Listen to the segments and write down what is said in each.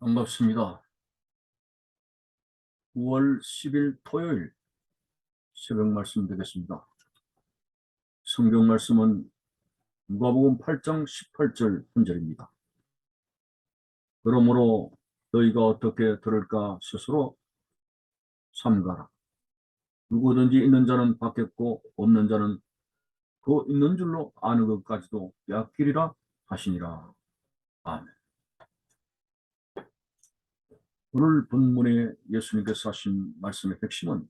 반갑습니다. 9월 10일 토요일 새벽 말씀 드리겠습니다. 성경 말씀은 누가복음 8장 18절 한 절입니다. 그러므로 너희가 어떻게 들을까 스스로 삼가라. 누구든지 있는 자는 받겠고 없는 자는 그 있는 줄로 아는 것까지도 빼앗기리라 하시니라. 아멘. 오늘 본문에 예수님께서 하신 말씀의 핵심은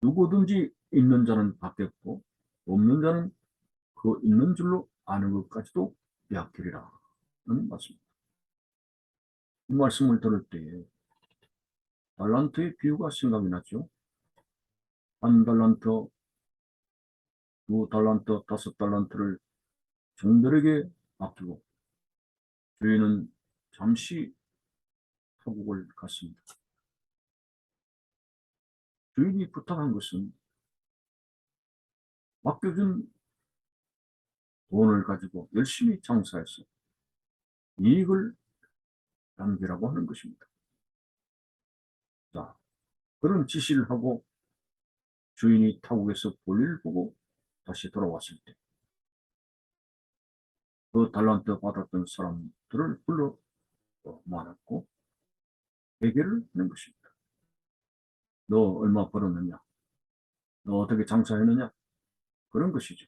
누구든지 있는 자는 받겠고 없는 자는 그 있는 줄로 아는 것까지도 빼앗기리라 는 말씀입니다. 이 말씀을 들을 때에 달란트의 비유가 생각이 나죠. 한 달란트, 두 달란트, 다섯 달란트를 종들에게 맡기고 주인은 잠시 타국을 갔습니다. 주인이 부탁한 것은 맡겨준 돈을 가지고 열심히 장사해서 이익을 남기라고 하는 것입니다. 자, 그런 지시를 하고 주인이 타국에서 볼일 보고 다시 돌아왔을 때 그 달란트 받았던 사람들을 불러 모아놨고 회개를 하는 것입니다. 너 얼마 벌었느냐? 너 어떻게 장사했느냐? 그런 것이죠.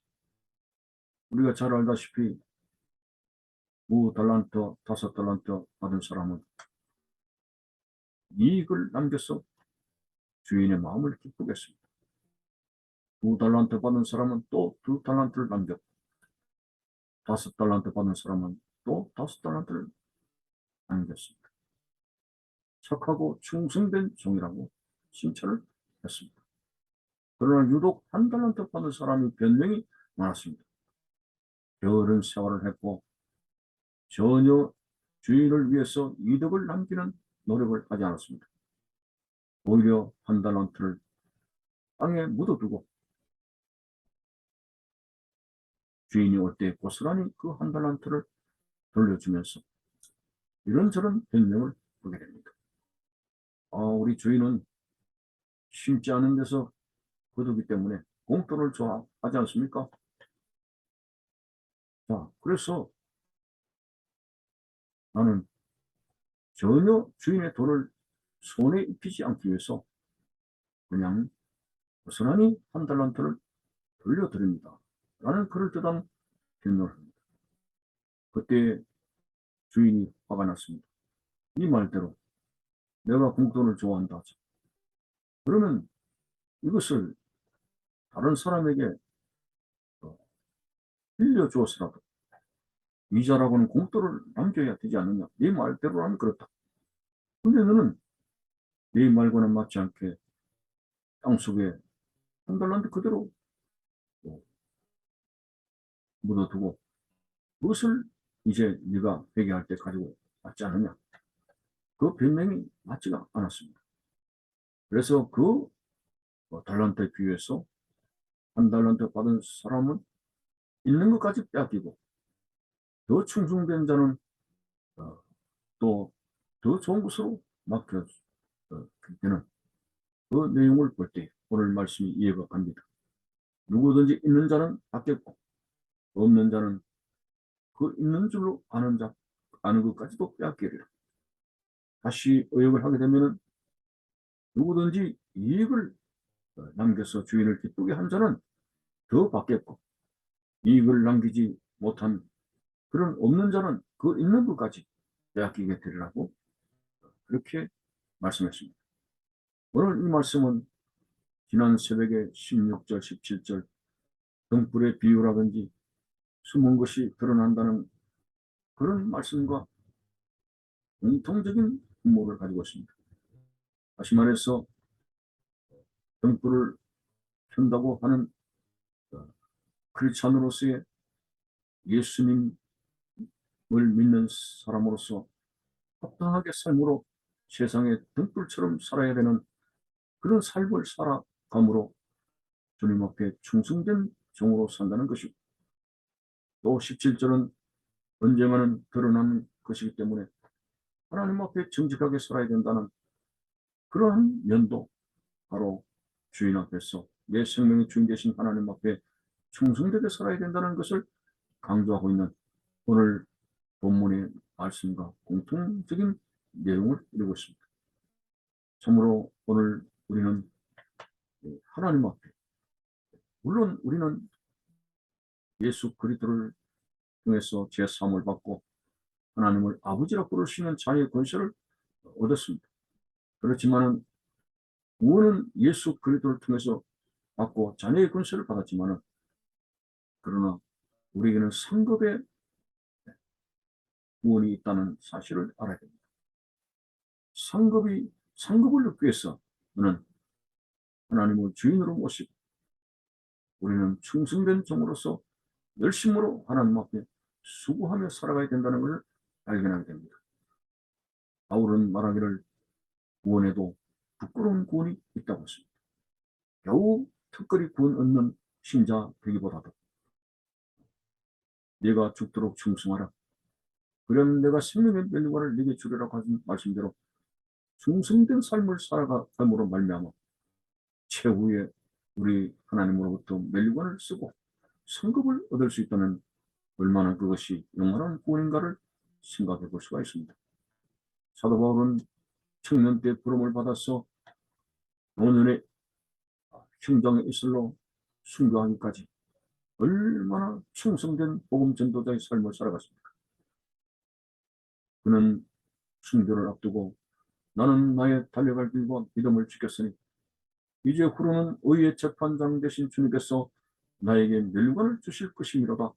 우리가 잘 알다시피 무 달란트, 다섯 달란트 받은 사람은 이익을 남겨서 주인의 마음을 기쁘게 했습니다. 두 달란트 받은 사람은 또 두 달란트를 남겼고 다섯 달란트 받은 사람은 또 다섯 달란트를 남겼습니다. 착하고 충성된 종이라고 칭찬을 했습니다. 그러나 유독 한 달란트 받은 사람이 변명이 많았습니다. 게으른 생활을 했고 전혀 주인을 위해서 이득을 남기는 노력을 하지 않았습니다. 오히려 한 달란트를 땅에 묻어두고 주인이 올 때 고스란히 그 한 달란트를 돌려주면서 이런저런 변명을 보게 됩니다. 우리 주인은 심지 않은 데서 거두기 때문에 공돈을 좋아하지 않습니까? 자, 그래서 나는 전혀 주인의 돈을 손에 입히지 않기 위해서 그냥 고스란히 한 달란트를 돌려드립니다. 라는 그럴듯한 변명을 합니다. 그때 주인이 화가 났습니다. 이 말대로 내가 공돈을 좋아한다 하죠. 그러면 이것을 다른 사람에게 빌려주었으라도 이자라고는 공돈을 남겨야 되지 않느냐. 네 말대로라면 그렇다. 근데 너는 네 말과는 맞지 않게 땅속에 한 달란트 그대로 묻어두고 그것을 이제 네가 회개할 때 가지고 맞지 않느냐. 그 변명이 맞지가 않았습니다. 그래서 그 달란트에 비해서 한 달란트 받은 사람은 있는 것까지 빼앗기고 더 충성된 자는 또 더 좋은 곳으로 맡겨질 때는 그 내용을 볼 때 오늘 말씀이 이해가 갑니다. 누구든지 있는 자는 받겠고 없는 자는 그 있는 줄로 아는 것까지도 빼앗기리라. 다시 의역을 하게 되면 누구든지 이익을 남겨서 주인을 기쁘게 한 자는 더 받겠고 이익을 남기지 못한 그런 없는 자는 그 있는 것까지 빼앗기게 되리라고 그렇게 말씀했습니다. 오늘 이 말씀은 지난 새벽에 16절, 17절 등불의 비유라든지 숨은 것이 드러난다는 그런 말씀과 공통적인 의무를 가지고 있습니다. 다시 말해서 등불을 켠다고 하는 크리스찬으로서의 예수님을 믿는 사람으로서 합당하게 삶으로 세상의 등불처럼 살아야 되는 그런 삶을 살아감으로 주님 앞에 충성된 종으로 산다는 것이고 또 17절은 언젠가는 드러나는 것이기 때문에 하나님 앞에 정직하게 살아야 된다는 그러한 면도 바로 주인 앞에서 내 생명의 주인 되신 하나님 앞에 충성되게 살아야 된다는 것을 강조하고 있는 오늘 본문의 말씀과 공통적인 내용을 이루고 있습니다. 참으로 오늘 우리는 하나님 앞에, 물론 우리는 예수 그리스도를 통해서 제3을 받고 하나님을 아버지라 부를 수 있는 자녀의 권세를 얻었습니다. 그렇지만은 구원은 예수 그리스도를 통해서 받고 자녀의 권세를 받았지만은, 그러나 우리에게는 상급의 구원이 있다는 사실을 알아야 됩니다. 상급을 얻기 위해서 우리는 하나님을 주인으로 모시고 우리는 충성된 종으로서 열심으로 하나님 앞에 수고하며 살아가야 된다는 것을 발견하게 됩니다. 바울은 말하기를 구원에도 부끄러운 구원이 있다고 했습니다. 겨우 특별히 구원 얻는 신자 되기보다도 네가 죽도록 충성하라. 그러면 내가 생명의 멸류관을 네게 주리라고 하신 말씀대로 충성된 삶을 살아감으로 말미암아 최후에 우리 하나님으로부터 멸류관을 쓰고 상급을 얻을 수 있다면 얼마나 그것이 영원한 구원인가를 생각해 볼 수가 있습니다. 사도 바울은 청년 때 부름을 받아서 노년의 형장의 이슬로 순교하기까지 얼마나 충성된 복음 전도자의 삶을 살아갔습니까? 그는 순교를 앞두고 나는 나의 달려갈 길과 믿음을 지켰으니 이제 후로는 의의 재판장 되신 주님께서 나에게 멸관을 주실 것이미로다.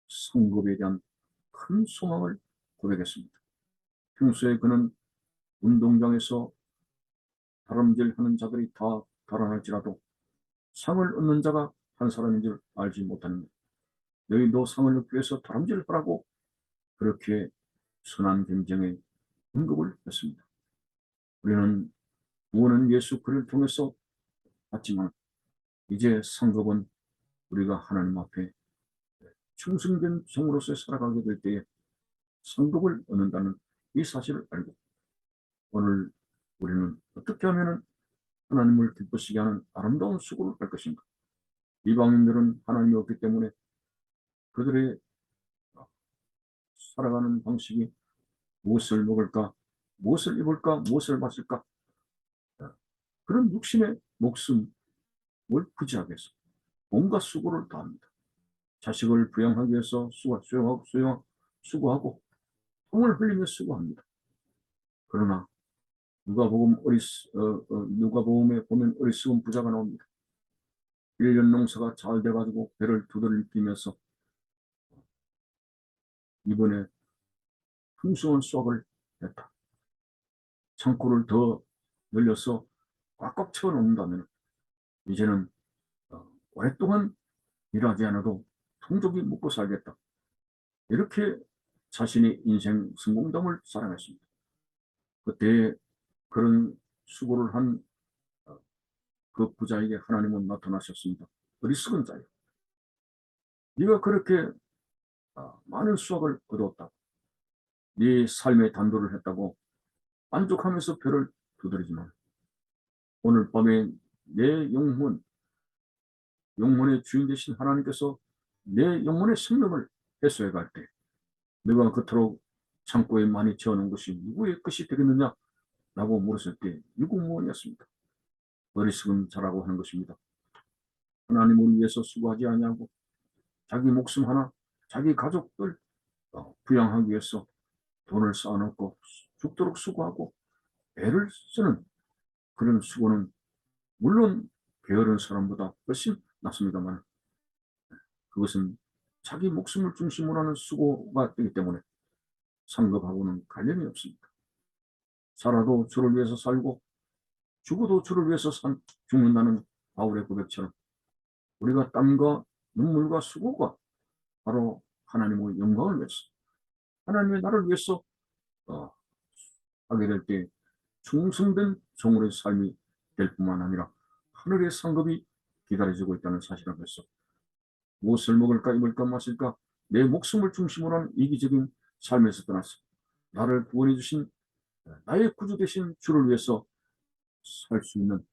상급에 대한 큰 소망을 고백했습니다. 평소에 그는 운동장에서 다름질하는 자들이 다 달아날지라도 상을 얻는 자가 한 사람인 줄 알지 못하는 너희도 상을 얻기 위해서 다름질하라고 그렇게 선한 경쟁에 언급을 했습니다. 우리는 구원은 예수 그리스도를 통해서 받지만 이제 상급은 우리가 하나님 앞에 충성된 종으로서 살아가게 될 때에 상급을 얻는다는 이 사실을 알고 오늘 우리는 어떻게 하면 하나님을 기쁘시게 하는 아름다운 수고를 할 것인가. 이방인들은 하나님이 없기 때문에 그들의 살아가는 방식이 무엇을 먹을까, 무엇을 입을까, 무엇을 마실까, 그런 육신의 목숨을 부지하게 해서 온갖 수고를 다합니다. 자식을 부양하기 위해서 수고하고 똥을 흘리며 수고합니다. 그러나 누가복음에 보면 어리석은 부자가 나옵니다. 1년 농사가 잘 돼가지고 배를 두드리면서 이번에 풍성한 수확을 냈다. 창고를 더 늘려서 꽉꽉 채워놓는다면 이제는 오랫동안 일하지 않아도 풍족히 먹고 살겠다. 이렇게 자신의 인생 성공담을 자랑했습니다. 그때 그런 수고를 한 그 부자에게 하나님은 나타나셨습니다. 어리석은 자요. 네가 그렇게 많은 수확을 거두었다. 네 삶의 단도를 했다고 만족하면서 배를 두드리지만 오늘 밤에 내 영혼의 주인 되신 하나님께서 내 영혼의 생명을 해소해 갈 때 내가 그토록 창고에 많이 채워놓은 것이 누구의 것이 되겠느냐 라고 물었을 때 유구무원이었습니다. 어리석은 자라고 하는 것입니다. 하나님을 위해서 수고하지 아니하고 자기 목숨 하나 자기 가족들 부양하기 위해서 돈을 쌓아놓고 죽도록 수고하고 애를 쓰는 그런 수고는 물론 게으른 사람보다 훨씬 낫습니다만 그것은 자기 목숨을 중심으로 하는 수고가 되기 때문에 상급하고는 관련이 없습니다. 살아도 주를 위해서 살고 죽어도 주를 위해서 죽는다는 바울의 고백처럼 우리가 땀과 눈물과 수고가 바로 하나님의 영광을 위해서 하나님의 나를 위해서 하게 될 때 충성된 종으로의 삶이 될 뿐만 아니라 하늘의 상급이 기다려지고 있다는 사실을 해서 무엇을 먹을까 입을까 마실까 내 목숨을 중심으로 한 이기적인 삶에서 떠나서 나를 구원해 주신 나의 구주 되신 주를 위해서 살 수 있는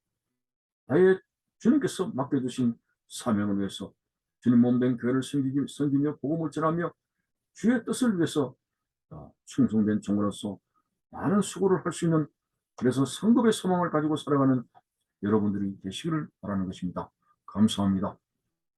나의 주님께서 맡겨주신 사명을 위해서 주님 몸된 교회를 섬기며 복음을 전하며 주의 뜻을 위해서 충성된 종으로서 많은 수고를 할 수 있는, 그래서 성급의 소망을 가지고 살아가는 여러분들이 되시기를 바라는 것입니다. 감사합니다.